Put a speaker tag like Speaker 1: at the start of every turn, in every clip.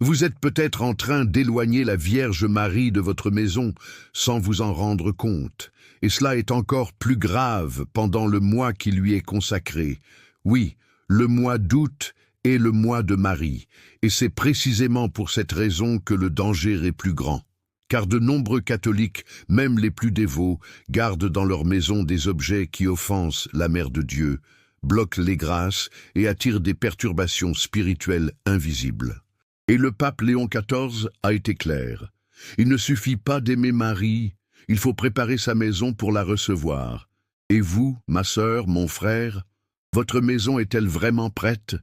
Speaker 1: Vous êtes peut-être en train d'éloigner la Vierge Marie de votre maison sans vous en rendre compte. Et cela est encore plus grave pendant le mois qui lui est consacré. Oui, le mois d'août est le mois de Marie. Et c'est précisément pour cette raison que le danger est plus grand. Car de nombreux catholiques, même les plus dévots, gardent dans leur maison des objets qui offensent la Mère de Dieu, bloquent les grâces et attirent des perturbations spirituelles invisibles. Et le pape Léon XIV a été clair. Il ne suffit pas d'aimer Marie, il faut préparer sa maison pour la recevoir. Et vous, ma sœur, mon frère, votre maison est-elle vraiment prête?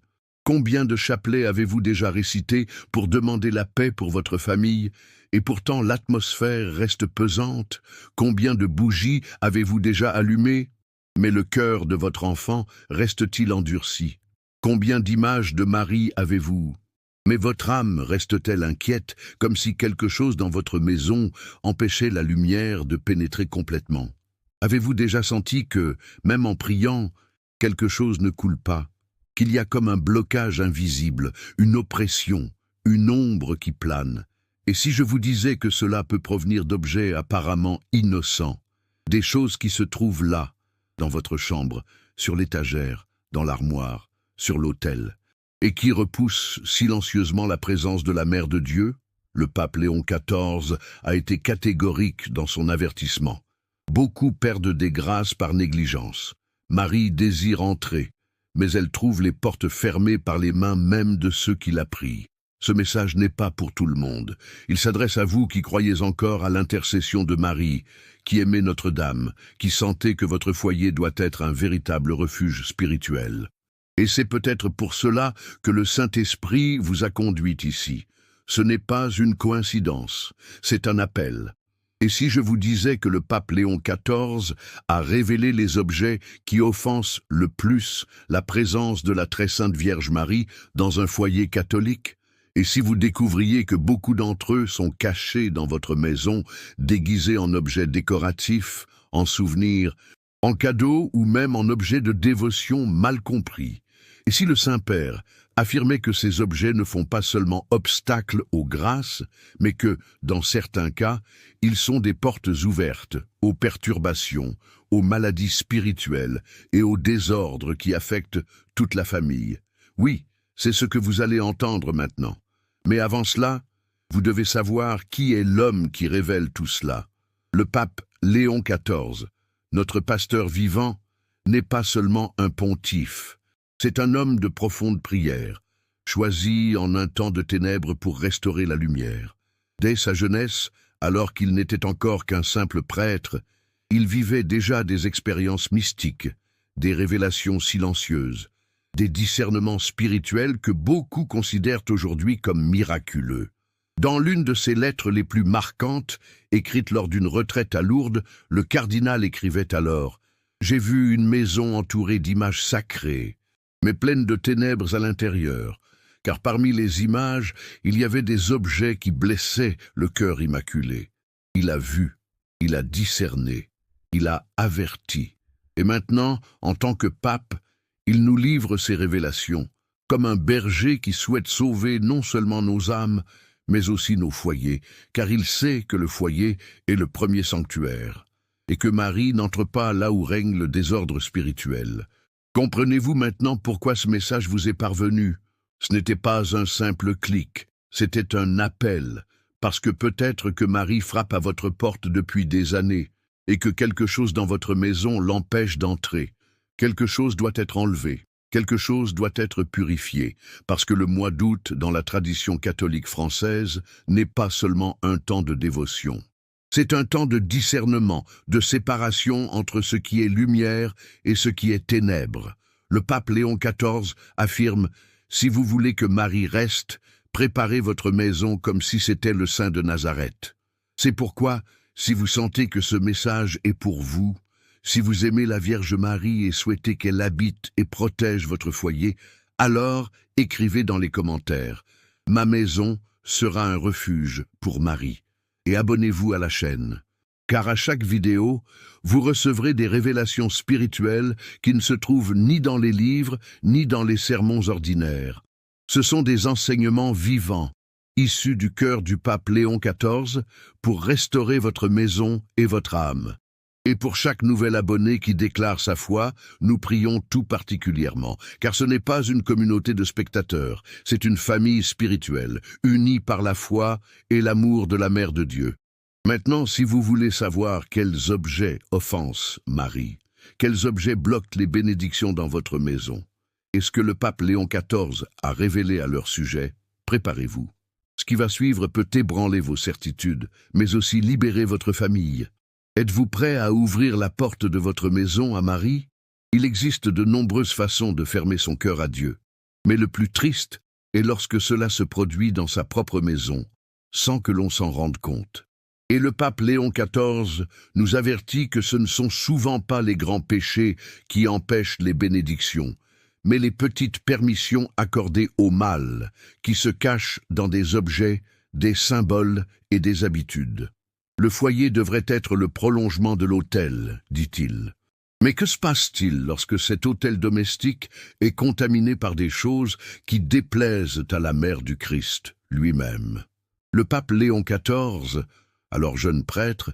Speaker 1: Combien de chapelets avez-vous déjà récités pour demander la paix pour votre famille? Et pourtant l'atmosphère reste pesante. Combien de bougies avez-vous déjà allumées? Mais le cœur de votre enfant reste-t-il endurci? Combien d'images de Marie avez-vous? Mais votre âme reste-t-elle inquiète, comme si quelque chose dans votre maison empêchait la lumière de pénétrer complètement? Avez-vous déjà senti que, même en priant, quelque chose ne coule pas? Qu'il y a comme un blocage invisible, une oppression, une ombre qui plane? Et si je vous disais que cela peut provenir d'objets apparemment innocents, des choses qui se trouvent là, dans votre chambre, sur l'étagère, dans l'armoire, sur l'autel, et qui repoussent silencieusement la présence de la Mère de Dieu? Le pape Léon XIV a été catégorique dans son avertissement. Beaucoup perdent des grâces par négligence. Marie désire entrer, mais elle trouve les portes fermées par les mains même de ceux qui la prient. Ce message n'est pas pour tout le monde. Il s'adresse à vous qui croyez encore à l'intercession de Marie, qui aimez Notre-Dame, qui sentez que votre foyer doit être un véritable refuge spirituel. Et c'est peut-être pour cela que le Saint-Esprit vous a conduit ici. Ce n'est pas une coïncidence, c'est un appel. Et si je vous disais que le pape Léon XIV a révélé les objets qui offensent le plus la présence de la très sainte Vierge Marie dans un foyer catholique? Et si vous découvriez que beaucoup d'entre eux sont cachés dans votre maison, déguisés en objets décoratifs, en souvenirs, en cadeaux ou même en objets de dévotion mal compris? Et si le Saint-Père affirmait que ces objets ne font pas seulement obstacle aux grâces, mais que, dans certains cas, ils sont des portes ouvertes aux perturbations, aux maladies spirituelles et aux désordres qui affectent toute la famille? Oui, c'est ce que vous allez entendre maintenant. Mais avant cela, vous devez savoir qui est l'homme qui révèle tout cela. Le pape Léon XIV, notre pasteur vivant, n'est pas seulement un pontife. C'est un homme de profonde prière, choisi en un temps de ténèbres pour restaurer la lumière. Dès sa jeunesse, alors qu'il n'était encore qu'un simple prêtre, il vivait déjà des expériences mystiques, des révélations silencieuses, des discernements spirituels que beaucoup considèrent aujourd'hui comme miraculeux. Dans l'une de ses lettres les plus marquantes, écrite lors d'une retraite à Lourdes, le cardinal écrivait alors « J'ai vu une maison entourée d'images sacrées, mais pleine de ténèbres à l'intérieur, car parmi les images, il y avait des objets qui blessaient le cœur immaculé. Il a vu, il a discerné, il a averti. Et maintenant, en tant que pape, il nous livre ses révélations, comme un berger qui souhaite sauver non seulement nos âmes, mais aussi nos foyers, car il sait que le foyer est le premier sanctuaire, et que Marie n'entre pas là où règne le désordre spirituel. Comprenez-vous maintenant pourquoi ce message vous est parvenu? Ce n'était pas un simple clic, c'était un appel, parce que peut-être que Marie frappe à votre porte depuis des années, et que quelque chose dans votre maison l'empêche d'entrer. Quelque chose doit être enlevé, quelque chose doit être purifié, parce que le mois d'août, dans la tradition catholique française, n'est pas seulement un temps de dévotion. C'est un temps de discernement, de séparation entre ce qui est lumière et ce qui est ténèbres. Le pape Léon XIV affirme « Si vous voulez que Marie reste, préparez votre maison comme si c'était le sein de Nazareth. » C'est pourquoi, si vous sentez que ce message est pour vous, si vous aimez la Vierge Marie et souhaitez qu'elle habite et protège votre foyer, alors écrivez dans les commentaires « Ma maison sera un refuge pour Marie » et abonnez-vous à la chaîne. Car à chaque vidéo, vous recevrez des révélations spirituelles qui ne se trouvent ni dans les livres, ni dans les sermons ordinaires. Ce sont des enseignements vivants, issu du cœur du pape Léon XIV, pour restaurer votre maison et votre âme. Et pour chaque nouvel abonné qui déclare sa foi, nous prions tout particulièrement, car ce n'est pas une communauté de spectateurs, c'est une famille spirituelle, unie par la foi et l'amour de la Mère de Dieu. Maintenant, si vous voulez savoir quels objets offensent Marie, quels objets bloquent les bénédictions dans votre maison, et ce que le pape Léon XIV a révélé à leur sujet, préparez-vous. Ce qui va suivre peut ébranler vos certitudes, mais aussi libérer votre famille. Êtes-vous prêt à ouvrir la porte de votre maison à Marie? Il existe de nombreuses façons de fermer son cœur à Dieu. Mais le plus triste est lorsque cela se produit dans sa propre maison, sans que l'on s'en rende compte. Et le pape Léon XIV nous avertit que ce ne sont souvent pas les grands péchés qui empêchent les bénédictions, mais les petites permissions accordées au mal, qui se cachent dans des objets, des symboles et des habitudes. Le foyer devrait être le prolongement de l'autel, dit-il. Mais que se passe-t-il lorsque cet autel domestique est contaminé par des choses qui déplaisent à la mère du Christ lui-même? Le pape Léon XIV, alors jeune prêtre,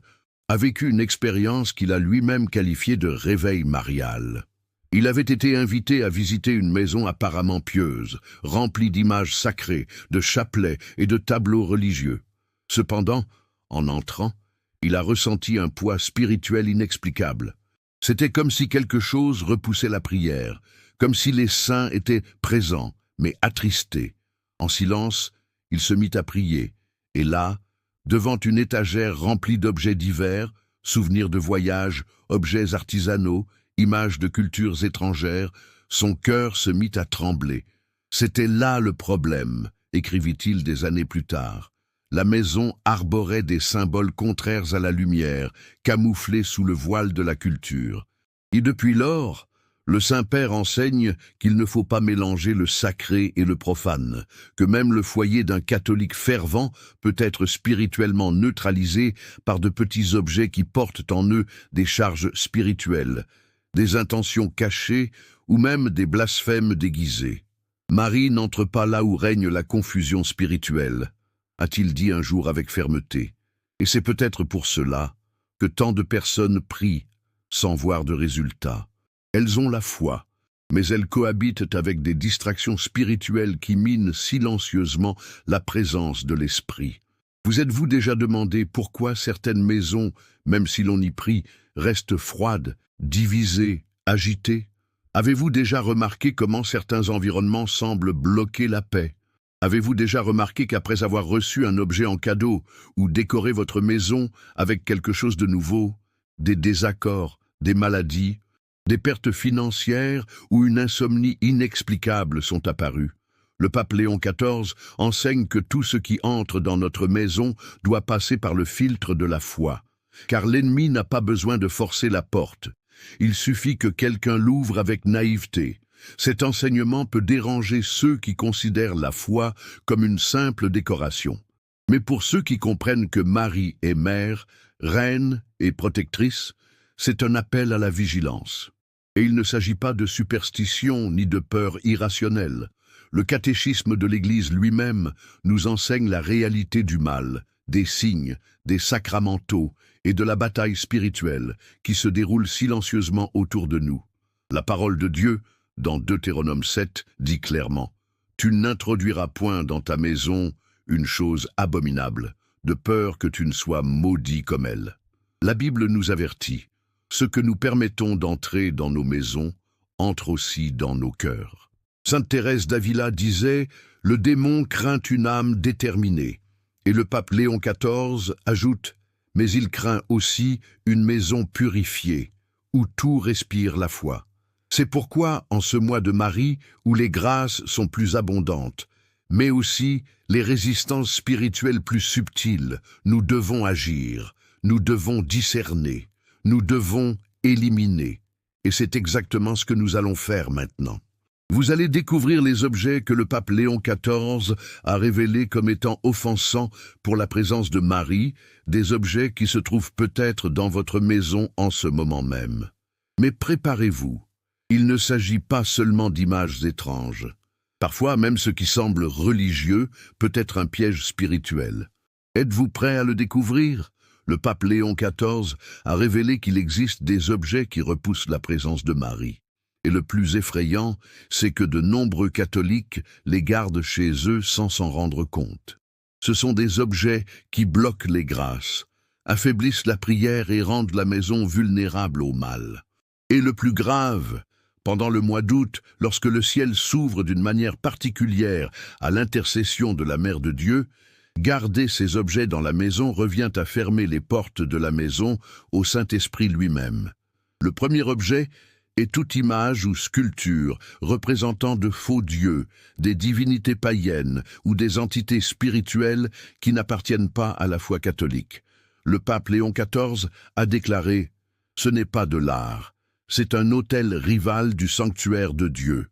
Speaker 1: a vécu une expérience qu'il a lui-même qualifiée de réveil marial. Il avait été invité à visiter une maison apparemment pieuse, remplie d'images sacrées, de chapelets et de tableaux religieux. Cependant, en entrant, il a ressenti un poids spirituel inexplicable. C'était comme si quelque chose repoussait la prière, comme si les saints étaient présents, mais attristés. En silence, il se mit à prier, et là, devant une étagère remplie d'objets divers, souvenirs de voyages, objets artisanaux, images de cultures étrangères, son cœur se mit à trembler. C'était là le problème, écrivit-il des années plus tard. La maison arborait des symboles contraires à la lumière, camouflés sous le voile de la culture. Et depuis lors, le Saint-Père enseigne qu'il ne faut pas mélanger le sacré et le profane, que même le foyer d'un catholique fervent peut être spirituellement neutralisé par de petits objets qui portent en eux des charges spirituelles, des intentions cachées ou même des blasphèmes déguisés. Marie n'entre pas là où règne la confusion spirituelle, a-t-il dit un jour avec fermeté, et c'est peut-être pour cela que tant de personnes prient sans voir de résultat. Elles ont la foi, mais elles cohabitent avec des distractions spirituelles qui minent silencieusement la présence de l'esprit. Vous êtes-vous déjà demandé pourquoi certaines maisons, même si l'on y prie, restent froides, divisées, agitées? Avez-vous déjà remarqué comment certains environnements semblent bloquer la paix? Avez-vous déjà remarqué qu'après avoir reçu un objet en cadeau ou décoré votre maison avec quelque chose de nouveau, des désaccords, des maladies, des pertes financières ou une insomnie inexplicable sont apparues? Le pape Léon XIV enseigne que tout ce qui entre dans notre maison doit passer par le filtre de la foi, car l'ennemi n'a pas besoin de forcer la porte. Il suffit que quelqu'un l'ouvre avec naïveté. Cet enseignement peut déranger ceux qui considèrent la foi comme une simple décoration. Mais pour ceux qui comprennent que Marie est mère, reine et protectrice, c'est un appel à la vigilance. Et il ne s'agit pas de superstition ni de peur irrationnelle. Le catéchisme de l'Église lui-même nous enseigne la réalité du mal, des signes, des sacramentaux et de la bataille spirituelle qui se déroule silencieusement autour de nous. La parole de Dieu, dans Deutéronome 7, dit clairement « Tu n'introduiras point dans ta maison une chose abominable, de peur que tu ne sois maudit comme elle. » La Bible nous avertit « Ce que nous permettons d'entrer dans nos maisons entre aussi dans nos cœurs. » Sainte Thérèse d'Avila disait « Le démon craint une âme déterminée. » Et le pape Léon XIV ajoute « Mais il craint aussi une maison purifiée, où tout respire la foi. » C'est pourquoi, en ce mois de Marie, où les grâces sont plus abondantes, mais aussi les résistances spirituelles plus subtiles, nous devons agir, nous devons discerner, nous devons éliminer. Et c'est exactement ce que nous allons faire maintenant. Vous allez découvrir les objets que le pape Léon XIV a révélés comme étant offensants pour la présence de Marie, des objets qui se trouvent peut-être dans votre maison en ce moment même. Mais préparez-vous. Il ne s'agit pas seulement d'images étranges. Parfois, même ce qui semble religieux peut être un piège spirituel. Êtes-vous prêt à le découvrir? Le pape Léon XIV a révélé qu'il existe des objets qui repoussent la présence de Marie. Et le plus effrayant, c'est que de nombreux catholiques les gardent chez eux sans s'en rendre compte. Ce sont des objets qui bloquent les grâces, affaiblissent la prière et rendent la maison vulnérable au mal. Et le plus grave, pendant le mois d'août, lorsque le ciel s'ouvre d'une manière particulière à l'intercession de la Mère de Dieu, garder ces objets dans la maison revient à fermer les portes de la maison au Saint-Esprit lui-même. Le premier objet est toute image ou sculpture représentant de faux dieux, des divinités païennes ou des entités spirituelles qui n'appartiennent pas à la foi catholique. Le pape Léon XIV a déclaré « Ce n'est pas de l'art, c'est un autel rival du sanctuaire de Dieu ».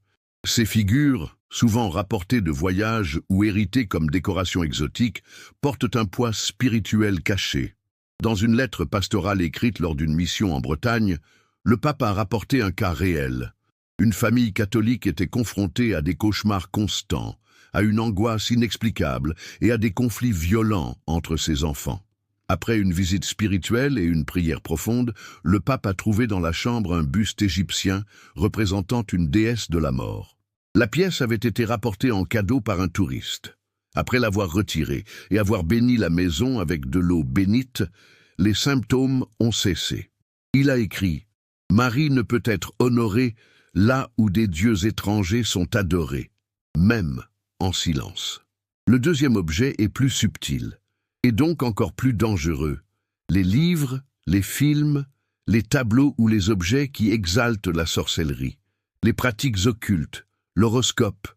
Speaker 1: Ces figures, souvent rapportées de voyages ou héritées comme décorations exotiques, portent un poids spirituel caché. Dans une lettre pastorale écrite lors d'une mission en Bretagne, le pape a rapporté un cas réel. Une famille catholique était confrontée à des cauchemars constants, à une angoisse inexplicable et à des conflits violents entre ses enfants. Après une visite spirituelle et une prière profonde, le pape a trouvé dans la chambre un buste égyptien représentant une déesse de la mort. La pièce avait été rapportée en cadeau par un touriste. Après l'avoir retirée et avoir béni la maison avec de l'eau bénite, les symptômes ont cessé. Il a écrit « Marie ne peut être honorée là où des dieux étrangers sont adorés, même en silence. » Le deuxième objet est plus subtil, et donc encore plus dangereux. Les livres, les films, les tableaux ou les objets qui exaltent la sorcellerie, les pratiques occultes, l'horoscope,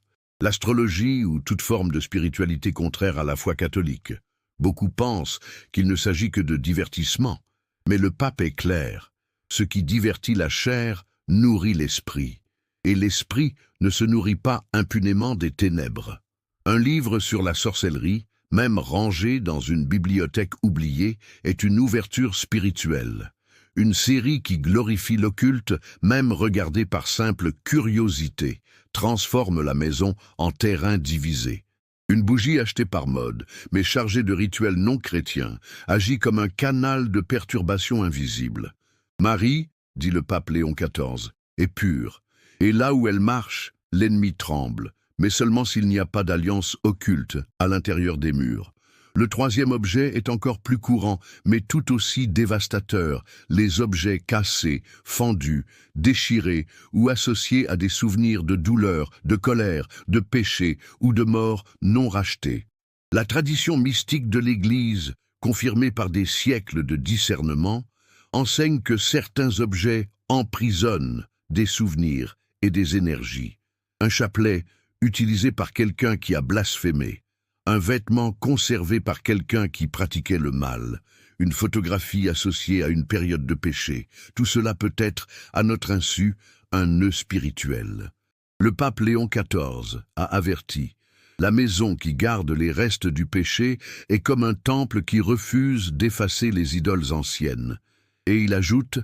Speaker 1: l'astrologie ou toute forme de spiritualité contraire à la foi catholique. Beaucoup pensent qu'il ne s'agit que de divertissement, mais le pape est clair. Ce qui divertit la chair nourrit l'esprit, et l'esprit ne se nourrit pas impunément des ténèbres. Un livre sur la sorcellerie, même rangé dans une bibliothèque oubliée, est une ouverture spirituelle. Une série qui glorifie l'occulte, même regardée par simple curiosité, transforme la maison en terrain divisé. Une bougie achetée par mode, mais chargée de rituels non chrétiens, agit comme un canal de perturbation invisible. Marie, dit le pape Léon XIV, est pure, et là où elle marche, l'ennemi tremble, mais seulement s'il n'y a pas d'alliance occulte à l'intérieur des murs. Le troisième objet est encore plus courant, mais tout aussi dévastateur, les objets cassés, fendus, déchirés ou associés à des souvenirs de douleur, de colère, de péché ou de mort non rachetés. La tradition mystique de l'Église, confirmée par des siècles de discernement, enseigne que certains objets emprisonnent des souvenirs et des énergies. Un chapelet utilisé par quelqu'un qui a blasphémé, un vêtement conservé par quelqu'un qui pratiquait le mal, une photographie associée à une période de péché, tout cela peut être, à notre insu, un nœud spirituel. Le pape Léon XIV a averti, la maison qui garde les restes du péché est comme un temple qui refuse d'effacer les idoles anciennes. Et il ajoute,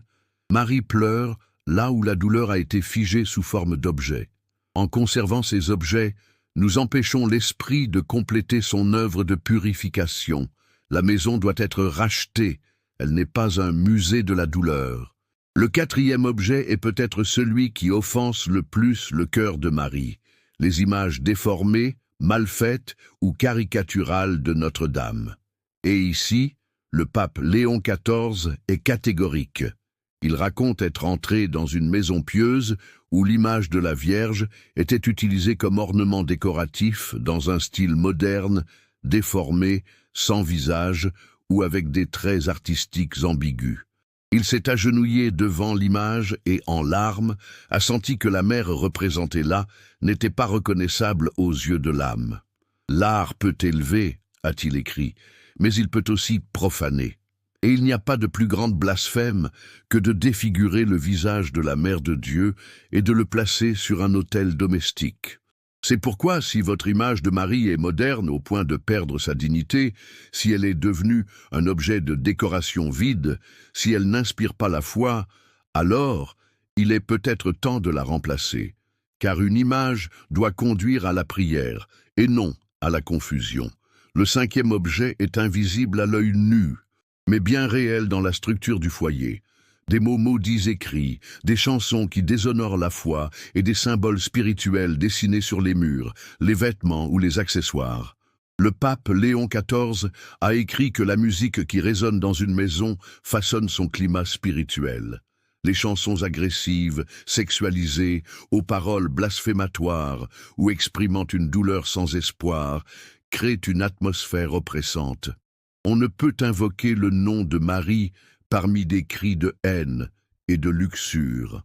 Speaker 1: Marie pleure là où la douleur a été figée sous forme d'objet. En conservant ces objets, nous empêchons l'esprit de compléter son œuvre de purification. La maison doit être rachetée, elle n'est pas un musée de la douleur. Le quatrième objet est peut-être celui qui offense le plus le cœur de Marie, les images déformées, mal faites ou caricaturales de Notre-Dame. Et ici, le pape Léon XIV est catégorique. Il raconte être entré dans une maison pieuse où l'image de la Vierge était utilisée comme ornement décoratif dans un style moderne, déformé, sans visage ou avec des traits artistiques ambigus. Il s'est agenouillé devant l'image et, en larmes, a senti que la mère représentée là n'était pas reconnaissable aux yeux de l'âme. « L'art peut élever », a-t-il écrit, « mais il peut aussi profaner. Et il n'y a pas de plus grande blasphème que de défigurer le visage de la Mère de Dieu et de le placer sur un autel domestique. C'est pourquoi, si votre image de Marie est moderne au point de perdre sa dignité, si elle est devenue un objet de décoration vide, si elle n'inspire pas la foi, alors il est peut-être temps de la remplacer. car une image doit conduire à la prière, et non à la confusion. Le cinquième objet est invisible à l'œil nu, mais bien réel dans la structure du foyer. Des mots maudits écrits, des chansons qui déshonorent la foi et des symboles spirituels dessinés sur les murs, les vêtements ou les accessoires. Le pape Léon XIV a écrit que la musique qui résonne dans une maison façonne son climat spirituel. Les chansons agressives, sexualisées, aux paroles blasphématoires ou exprimant une douleur sans espoir, créent une atmosphère oppressante. On ne peut invoquer le nom de Marie parmi des cris de haine et de luxure.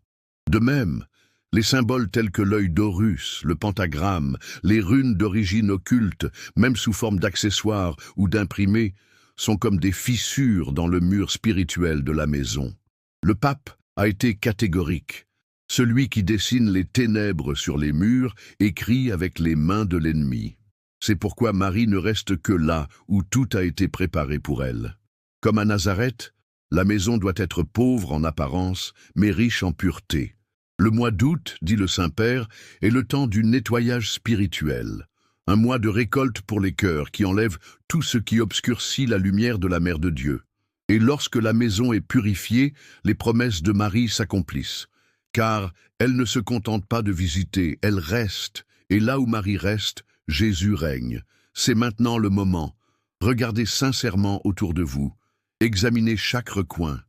Speaker 1: De même, les symboles tels que l'œil d'Horus, le pentagramme, les runes d'origine occulte, même sous forme d'accessoires ou d'imprimés, sont comme des fissures dans le mur spirituel de la maison. Le pape a été catégorique. Celui qui dessine les ténèbres sur les murs écrit avec les mains de l'ennemi. C'est pourquoi Marie ne reste que là où tout a été préparé pour elle. Comme à Nazareth, la maison doit être pauvre en apparence, mais riche en pureté. Le mois d'août, dit le Saint-Père, est le temps du nettoyage spirituel. Un mois de récolte pour les cœurs qui enlève tout ce qui obscurcit la lumière de la Mère de Dieu. Et lorsque la maison est purifiée, les promesses de Marie s'accomplissent. Car elle ne se contente pas de visiter, elle reste. Et là où Marie reste, Jésus règne. C'est maintenant le moment. Regardez sincèrement autour de vous. Examinez chaque recoin.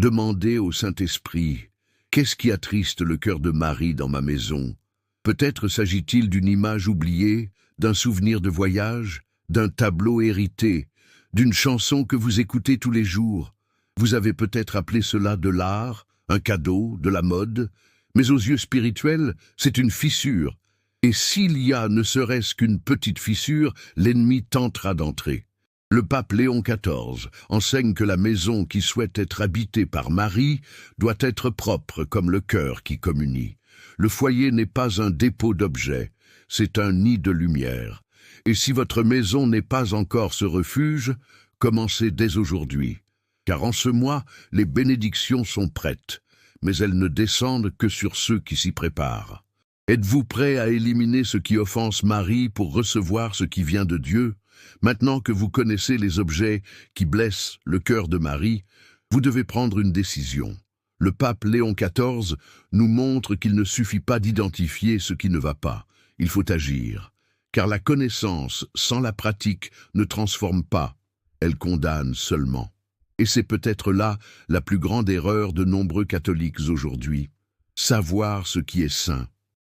Speaker 1: Demandez au Saint-Esprit, qu'est-ce qui attriste le cœur de Marie dans ma maison? Peut-être s'agit-il d'une image oubliée, d'un souvenir de voyage, d'un tableau hérité, d'une chanson que vous écoutez tous les jours. Vous avez peut-être appelé cela de l'art, un cadeau, de la mode, mais aux yeux spirituels, c'est une fissure. Et s'il y a ne serait-ce qu'une petite fissure, l'ennemi tentera d'entrer. Le pape Léon XIV enseigne que la maison qui souhaite être habitée par Marie doit être propre comme le cœur qui communie. Le foyer n'est pas un dépôt d'objets, c'est un nid de lumière. Et si votre maison n'est pas encore ce refuge, commencez dès aujourd'hui. Car en ce mois, les bénédictions sont prêtes, mais elles ne descendent que sur ceux qui s'y préparent. Êtes-vous prêt à éliminer ce qui offense Marie pour recevoir ce qui vient de Dieu? Maintenant que vous connaissez les objets qui blessent le cœur de Marie, vous devez prendre une décision. Le pape Léon XIV nous montre qu'il ne suffit pas d'identifier ce qui ne va pas. Il faut agir. Car la connaissance sans la pratique ne transforme pas, elle condamne seulement. Et c'est peut-être là la plus grande erreur de nombreux catholiques aujourd'hui. Savoir ce qui est saint,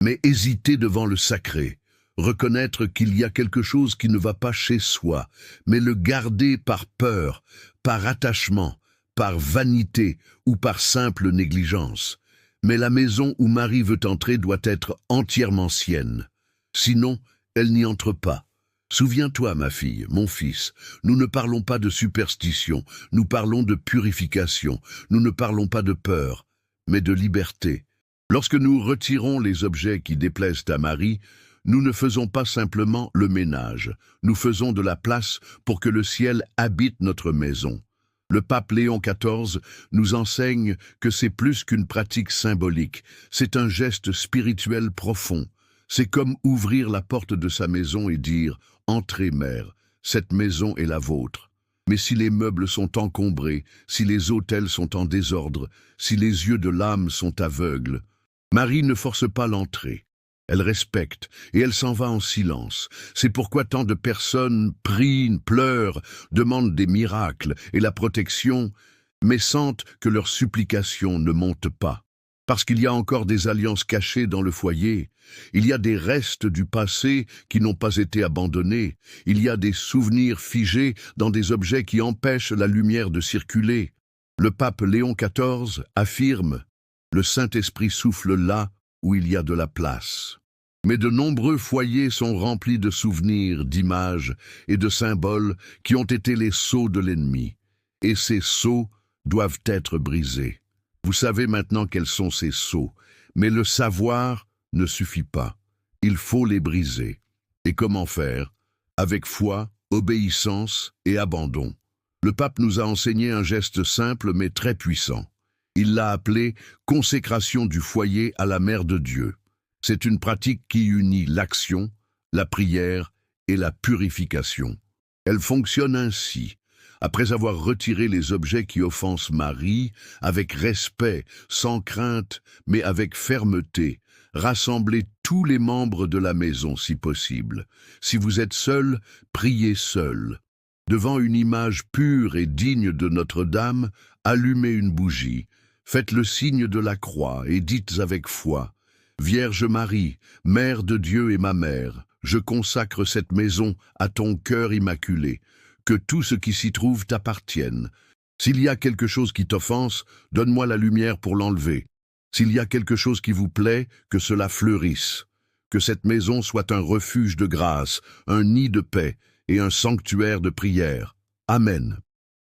Speaker 1: mais hésiter devant le sacré, reconnaître qu'il y a quelque chose qui ne va pas chez soi, mais le garder par peur, par attachement, par vanité ou par simple négligence. Mais la maison où Marie veut entrer doit être entièrement sienne. Sinon, elle n'y entre pas. Souviens-toi, ma fille, mon fils, nous ne parlons pas de superstition, nous parlons de purification, nous ne parlons pas de peur, mais de liberté. Lorsque nous retirons les objets qui déplaisent à Marie, nous ne faisons pas simplement le ménage, nous faisons de la place pour que le ciel habite notre maison. Le pape Léon XIV nous enseigne que c'est plus qu'une pratique symbolique, c'est un geste spirituel profond. C'est comme ouvrir la porte de sa maison et dire « Entrez, mère, cette maison est la vôtre ». Mais si les meubles sont encombrés, si les autels sont en désordre, si les yeux de l'âme sont aveugles, Marie ne force pas l'entrée. Elle respecte et elle s'en va en silence. C'est pourquoi tant de personnes prient, pleurent, demandent des miracles et la protection, mais sentent que leurs supplications ne montent pas. Parce qu'il y a encore des alliances cachées dans le foyer, il y a des restes du passé qui n'ont pas été abandonnés, il y a des souvenirs figés dans des objets qui empêchent la lumière de circuler. Le pape Léon XIV affirme « Le Saint-Esprit souffle là où il y a de la place ». Mais de nombreux foyers sont remplis de souvenirs, d'images et de symboles qui ont été les sceaux de l'ennemi. Et ces sceaux doivent être brisés. Vous savez maintenant quels sont ces sceaux, mais le savoir ne suffit pas. Il faut les briser. Et comment faire? Avec foi, obéissance et abandon. Le pape nous a enseigné un geste simple mais très puissant. Il l'a appelé « consécration du foyer à la Mère de Dieu ». C'est une pratique qui unit l'action, la prière et la purification. Elle fonctionne ainsi. Après avoir retiré les objets qui offensent Marie, avec respect, sans crainte, mais avec fermeté, rassemblez tous les membres de la maison si possible. Si vous êtes seul, priez seul. Devant une image pure et digne de Notre-Dame, allumez une bougie, faites le signe de la croix et dites avec foi: Vierge Marie, Mère de Dieu et ma mère, je consacre cette maison à ton cœur immaculé. Que tout ce qui s'y trouve t'appartienne. S'il y a quelque chose qui t'offense, donne-moi la lumière pour l'enlever. S'il y a quelque chose qui vous plaît, que cela fleurisse. Que cette maison soit un refuge de grâce, un nid de paix et un sanctuaire de prière. Amen.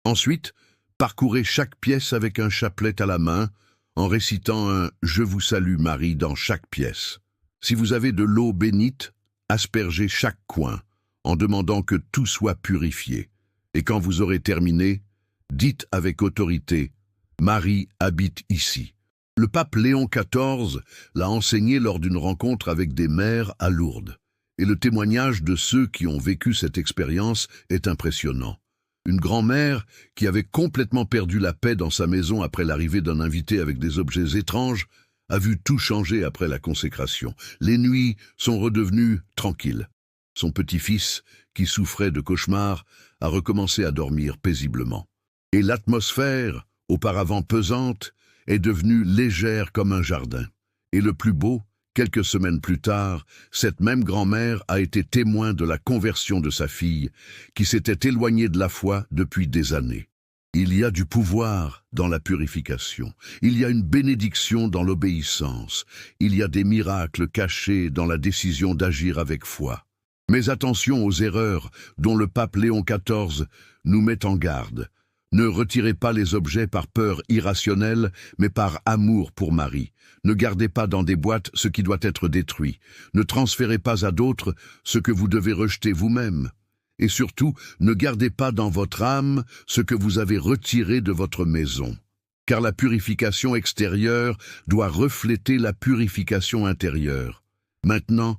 Speaker 1: Ensuite, parcourez chaque pièce avec un chapelet à la main, en récitant un « Je vous salue Marie » dans chaque pièce. Si vous avez de l'eau bénite, aspergez chaque coin, en demandant que tout soit purifié. Et quand vous aurez terminé, dites avec autorité: Marie habite ici. Le pape Léon XIV l'a enseigné lors d'une rencontre avec des mères à Lourdes. Et le témoignage de ceux qui ont vécu cette expérience est impressionnant. Une grand-mère qui avait complètement perdu la paix dans sa maison après l'arrivée d'un invité avec des objets étranges a vu tout changer après la consécration. Les nuits sont redevenues tranquilles. Son petit-fils, qui souffrait de cauchemars, a recommencé à dormir paisiblement. Et l'atmosphère, auparavant pesante, est devenue légère comme un jardin. Et le plus beau, quelques semaines plus tard, cette même grand-mère a été témoin de la conversion de sa fille, qui s'était éloignée de la foi depuis des années. Il y a du pouvoir dans la purification. Il y a une bénédiction dans l'obéissance. Il y a des miracles cachés dans la décision d'agir avec foi. Mais attention aux erreurs dont le pape Léon XIV nous met en garde. Ne retirez pas les objets par peur irrationnelle, mais par amour pour Marie. Ne gardez pas dans des boîtes ce qui doit être détruit. Ne transférez pas à d'autres ce que vous devez rejeter vous-même. Et surtout, ne gardez pas dans votre âme ce que vous avez retiré de votre maison. Car la purification extérieure doit refléter la purification intérieure. Maintenant,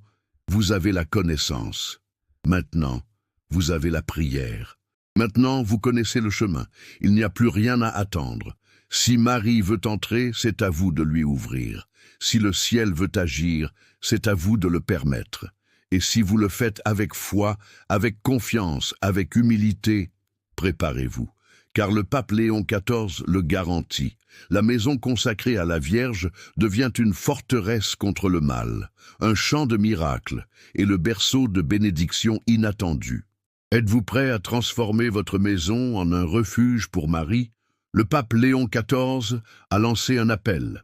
Speaker 1: vous avez la connaissance. Maintenant, vous avez la prière. Maintenant, vous connaissez le chemin. Il n'y a plus rien à attendre. Si Marie veut entrer, c'est à vous de lui ouvrir. Si le ciel veut agir, c'est à vous de le permettre. Et si vous le faites avec foi, avec confiance, avec humilité, préparez-vous. Car le pape Léon XIV le garantit. La maison consacrée à la Vierge devient une forteresse contre le mal, un champ de miracles et le berceau de bénédictions inattendues. Êtes-vous prêt à transformer votre maison en un refuge pour Marie? Le pape Léon XIV a lancé un appel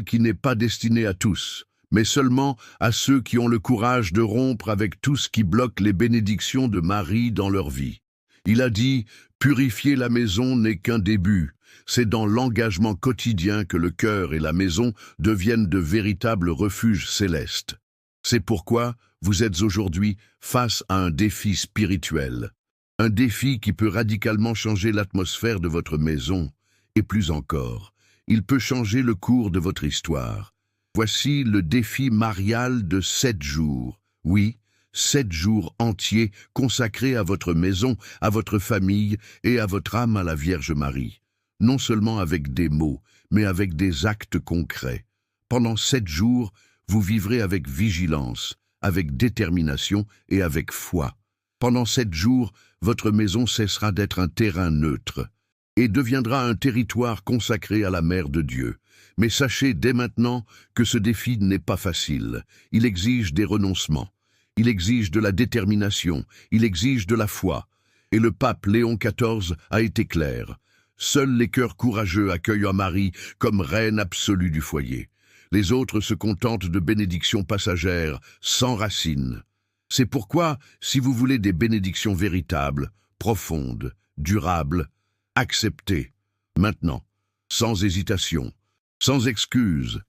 Speaker 1: qui n'est pas destiné à tous, mais seulement à ceux qui ont le courage de rompre avec tout ce qui bloque les bénédictions de Marie dans leur vie. Il a dit « Purifier la maison n'est qu'un début. C'est dans l'engagement quotidien que le cœur et la maison deviennent de véritables refuges célestes. » C'est pourquoi vous êtes aujourd'hui face à un défi spirituel. Un défi qui peut radicalement changer l'atmosphère de votre maison. Et plus encore, il peut changer le cours de votre histoire. Voici le défi marial de 7 jours. Oui, 7 jours entiers consacrés à votre maison, à votre famille et à votre âme à la Vierge Marie. Non seulement avec des mots, mais avec des actes concrets. Pendant 7 jours, vous vivrez avec vigilance, avec détermination et avec foi. Pendant 7 jours, votre maison cessera d'être un terrain neutre et deviendra un territoire consacré à la Mère de Dieu. Mais sachez dès maintenant que ce défi n'est pas facile. Il exige des renoncements. Il exige de la détermination, il exige de la foi. Et le pape Léon XIV a été clair. Seuls les cœurs courageux accueillent Marie comme reine absolue du foyer. Les autres se contentent de bénédictions passagères, sans racines. C'est pourquoi, si vous voulez des bénédictions véritables, profondes, durables, acceptez, maintenant, sans hésitation, sans excuse.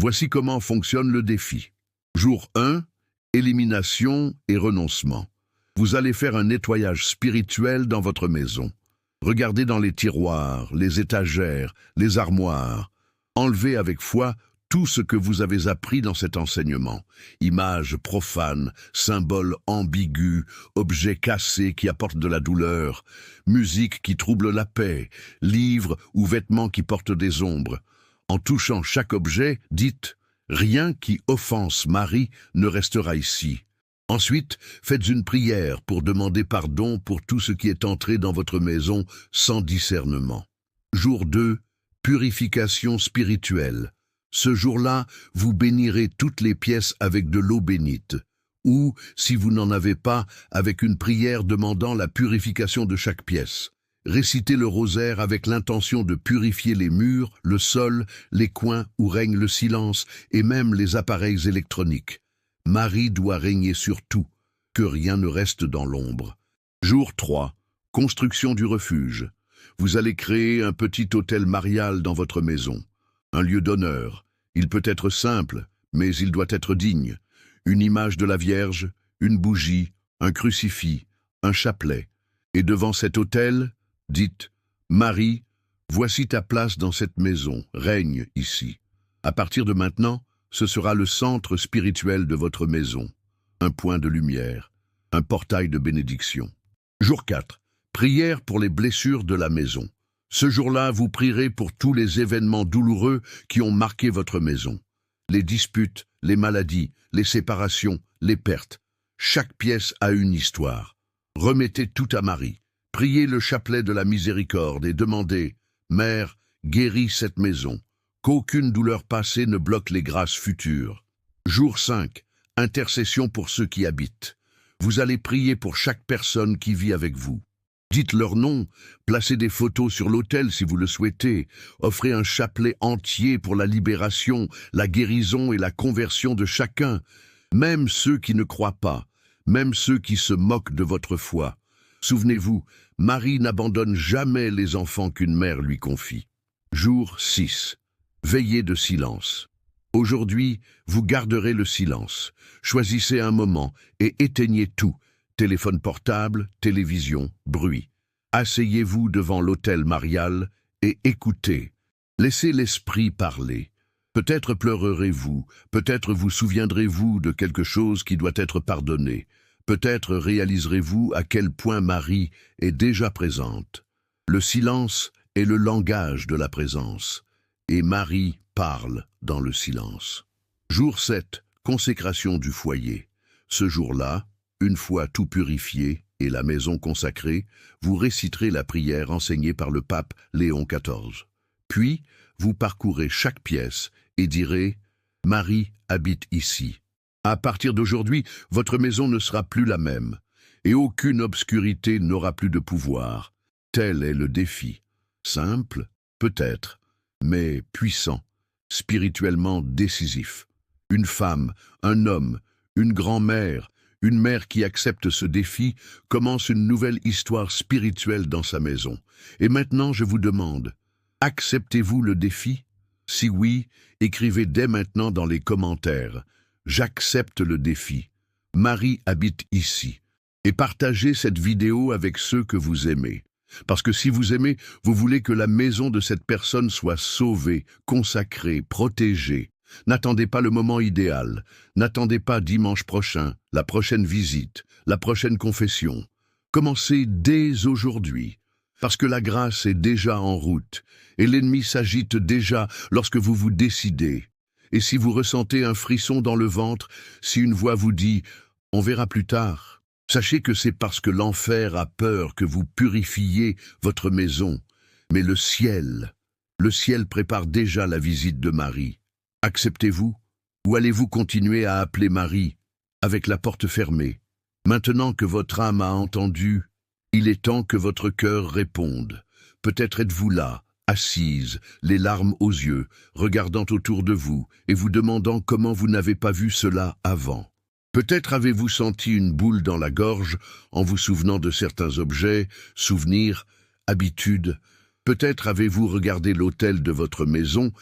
Speaker 1: Voici comment fonctionne le défi. Jour 1. Élimination et renoncement. Vous allez faire un nettoyage spirituel dans votre maison. Regardez dans les tiroirs, les étagères, les armoires. Enlevez avec foi tout ce que vous avez appris dans cet enseignement. Images profanes, symboles ambigus, objets cassés qui apportent de la douleur, musique qui trouble la paix, livres ou vêtements qui portent des ombres. En touchant chaque objet, dites « Rien qui offense Marie ne restera ici ». Ensuite, faites une prière pour demander pardon pour tout ce qui est entré dans votre maison sans discernement. Jour 2, purification spirituelle. Ce jour-là, vous bénirez toutes les pièces avec de l'eau bénite, ou, si vous n'en avez pas, avec une prière demandant la purification de chaque pièce. Récitez le rosaire avec l'intention de purifier les murs, le sol, les coins où règne le silence et même les appareils électroniques. Marie doit régner sur tout, que rien ne reste dans l'ombre. Jour 3, construction du refuge. Vous allez créer un petit autel marial dans votre maison. Un lieu d'honneur. Il peut être simple, mais il doit être digne. Une image de la Vierge, une bougie, un crucifix, un chapelet. Et devant cet autel, dites « Marie, voici ta place dans cette maison, règne ici. À partir de maintenant, ce sera le centre spirituel de votre maison. Un point de lumière, un portail de bénédiction. » Jour 4. Prière pour les blessures de la maison. Ce jour-là, vous prierez pour tous les événements douloureux qui ont marqué votre maison. Les disputes, les maladies, les séparations, les pertes. Chaque pièce a une histoire. Remettez tout à Marie. Priez le chapelet de la miséricorde et demandez « Mère, guéris cette maison. Qu'aucune douleur passée ne bloque les grâces futures. » Jour 5. Intercession pour ceux qui habitent. Vous allez prier pour chaque personne qui vit avec vous. Dites leur nom, placez des photos sur l'autel si vous le souhaitez, offrez un chapelet entier pour la libération, la guérison et la conversion de chacun, même ceux qui ne croient pas, même ceux qui se moquent de votre foi. Souvenez-vous, Marie n'abandonne jamais les enfants qu'une mère lui confie. Jour 6. Veillée de silence. Aujourd'hui, vous garderez le silence. Choisissez un moment et éteignez tout. Téléphone portable, télévision, bruit. Asseyez-vous devant l'autel marial et écoutez. Laissez l'esprit parler. Peut-être pleurerez-vous, peut-être vous souviendrez-vous de quelque chose qui doit être pardonné. Peut-être réaliserez-vous à quel point Marie est déjà présente. Le silence est le langage de la présence. Et Marie parle dans le silence. Jour 7. Consécration du foyer. Ce jour-là, une fois tout purifié et la maison consacrée, vous réciterez la prière enseignée par le pape Léon XIV. Puis, vous parcourez chaque pièce et direz « Marie habite ici ». À partir d'aujourd'hui, votre maison ne sera plus la même, et aucune obscurité n'aura plus de pouvoir. Tel est le défi. Simple, peut-être, mais puissant, spirituellement décisif. Une femme, un homme, une grand-mère, une mère qui accepte ce défi commence une nouvelle histoire spirituelle dans sa maison. Et maintenant, je vous demande, acceptez-vous le défi? Si oui, écrivez dès maintenant dans les commentaires « J'accepte le défi. Marie habite ici » et partagez cette vidéo avec ceux que vous aimez. Parce que si vous aimez, vous voulez que la maison de cette personne soit sauvée, consacrée, protégée. N'attendez pas le moment idéal. N'attendez pas dimanche prochain, la prochaine visite, la prochaine confession. Commencez dès aujourd'hui, parce que la grâce est déjà en route, et l'ennemi s'agite déjà lorsque vous vous décidez. Et si vous ressentez un frisson dans le ventre, si une voix vous dit « on verra plus tard », sachez que c'est parce que l'enfer a peur que vous purifiez votre maison. Mais le ciel prépare déjà la visite de Marie. Acceptez-vous ou allez-vous continuer à appeler Marie avec la porte fermée? Maintenant que votre âme a entendu, il est temps que votre cœur réponde. Peut-être êtes-vous là, assise, les larmes aux yeux, regardant autour de vous et vous demandant comment vous n'avez pas vu cela avant. Peut-être avez-vous senti une boule dans la gorge en vous souvenant de certains objets, souvenirs, habitudes. Peut-être avez-vous regardé l'autel de votre maison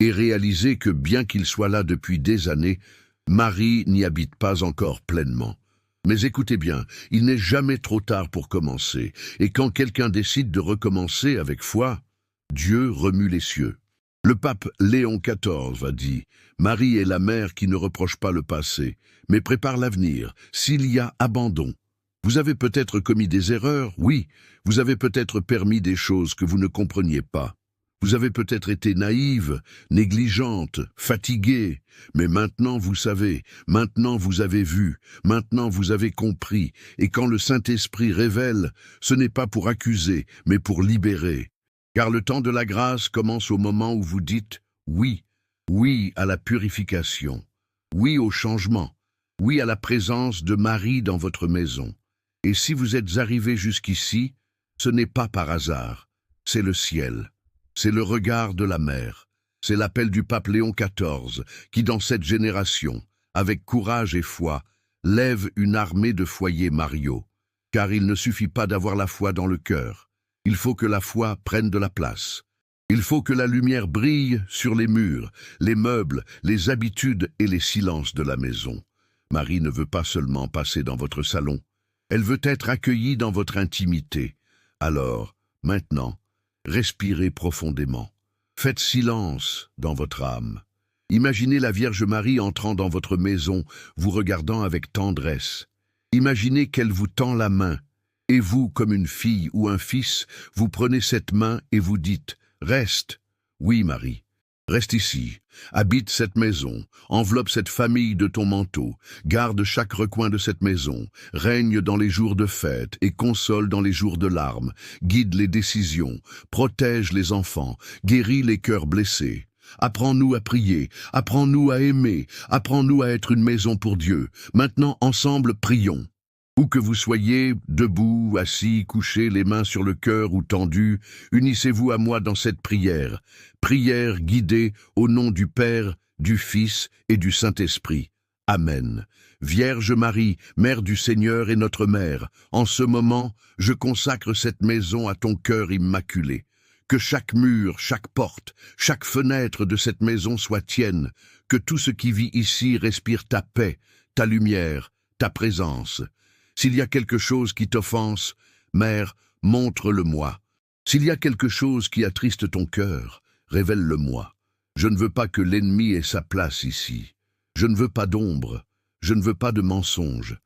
Speaker 1: et réalisé que bien qu'il soit là depuis des années, Marie n'y habite pas encore pleinement. Mais écoutez bien, il n'est jamais trop tard pour commencer, et quand quelqu'un décide de recommencer avec foi, Dieu remue les cieux. Le pape Léon XIV a dit « Marie est la mère qui ne reproche pas le passé, mais prépare l'avenir, s'il y a abandon. » Vous avez peut-être commis des erreurs, oui, vous avez peut-être permis des choses que vous ne compreniez pas. Vous avez peut-être été naïve, négligente, fatiguée, mais maintenant vous savez, maintenant vous avez vu, maintenant vous avez compris, et quand le Saint-Esprit révèle, ce n'est pas pour accuser, mais pour libérer. Car le temps de la grâce commence au moment où vous dites « oui ». Oui à la purification, oui au changement, oui à la présence de Marie dans votre maison. Et si vous êtes arrivé jusqu'ici, ce n'est pas par hasard, c'est le ciel, c'est le regard de la mère, c'est l'appel du pape Léon XIV qui, dans cette génération, avec courage et foi, lève une armée de foyers mariaux. Car il ne suffit pas d'avoir la foi dans le cœur, il faut que la foi prenne de la place. Il faut que la lumière brille sur les murs, les meubles, les habitudes et les silences de la maison. Marie ne veut pas seulement passer dans votre salon, elle veut être accueillie dans votre intimité. Alors, maintenant, respirez profondément. Faites silence dans votre âme. Imaginez la Vierge Marie entrant dans votre maison, vous regardant avec tendresse. Imaginez qu'elle vous tend la main, et vous, comme une fille ou un fils, vous prenez cette main et vous dites « Reste, oui Marie, reste ici, habite cette maison, enveloppe cette famille de ton manteau, garde chaque recoin de cette maison, règne dans les jours de fête et console dans les jours de larmes, guide les décisions, protège les enfants, guéris les cœurs blessés. Apprends-nous à prier, apprends-nous à aimer, apprends-nous à être une maison pour Dieu. Maintenant, ensemble, prions. » Où que vous soyez, debout, assis, couché, les mains sur le cœur ou tendus, unissez-vous à moi dans cette prière. Prière guidée au nom du Père, du Fils et du Saint-Esprit. Amen. Vierge Marie, Mère du Seigneur et notre Mère, en ce moment, je consacre cette maison à ton cœur immaculé. Que chaque mur, chaque porte, chaque fenêtre de cette maison soit tienne, que tout ce qui vit ici respire ta paix, ta lumière, ta présence. S'il y a quelque chose qui t'offense, Mère, montre-le-moi. S'il y a quelque chose qui attriste ton cœur, révèle-le-moi. Je ne veux pas que l'ennemi ait sa place ici. Je ne veux pas d'ombre, je ne veux pas de mensonge.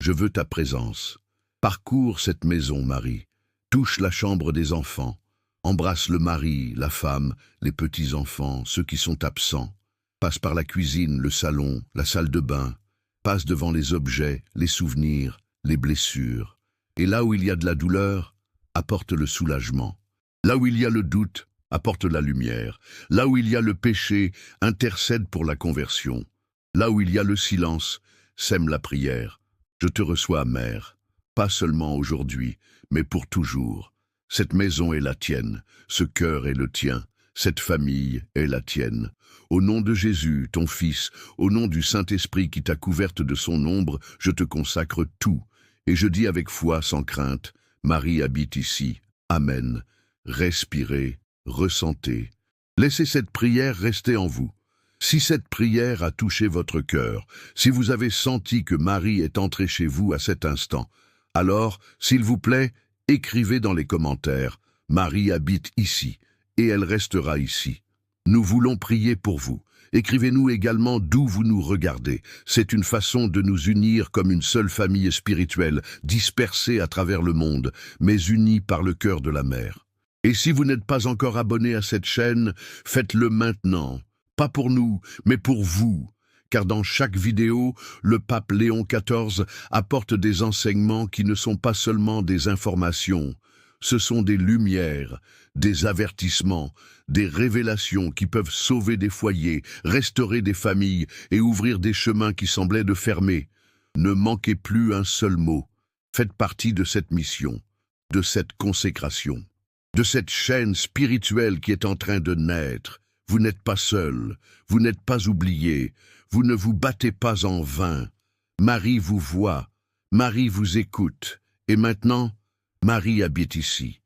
Speaker 1: Je veux ta présence. Parcours cette maison, Marie. Touche la chambre des enfants. Embrasse le mari, la femme, les petits-enfants, ceux qui sont absents. Passe par la cuisine, le salon, la salle de bain. Passe devant les objets, les souvenirs, les blessures. Et là où il y a de la douleur, apporte le soulagement. Là où il y a le doute, apporte la lumière. Là où il y a le péché, intercède pour la conversion. Là où il y a le silence, sème la prière. Je te reçois, Mère, pas seulement aujourd'hui, mais pour toujours. Cette maison est la tienne, ce cœur est le tien, cette famille est la tienne. Au nom de Jésus, ton Fils, au nom du Saint-Esprit qui t'a couverte de son ombre, je te consacre tout. Et je dis avec foi, sans crainte, Marie habite ici. Amen. Respirez, ressentez. Laissez cette prière rester en vous. Si cette prière a touché votre cœur, si vous avez senti que Marie est entrée chez vous à cet instant, alors, s'il vous plaît, écrivez dans les commentaires « Marie habite ici » et elle restera ici. Nous voulons prier pour vous. Écrivez-nous également d'où vous nous regardez. C'est une façon de nous unir comme une seule famille spirituelle, dispersée à travers le monde, mais unie par le cœur de la Mère. Et si vous n'êtes pas encore abonné à cette chaîne, faites-le maintenant. Pas pour nous, mais pour vous. Car dans chaque vidéo, le pape Léon XIV apporte des enseignements qui ne sont pas seulement des informations. Ce sont des lumières, des avertissements, des révélations qui peuvent sauver des foyers, restaurer des familles et ouvrir des chemins qui semblaient de fermer. Ne manquez plus un seul mot. Faites partie de cette mission, de cette consécration, de cette chaîne spirituelle qui est en train de naître. Vous n'êtes pas seul, vous n'êtes pas oublié, vous ne vous battez pas en vain. Marie vous voit, Marie vous écoute, et maintenant, Marie habite ici.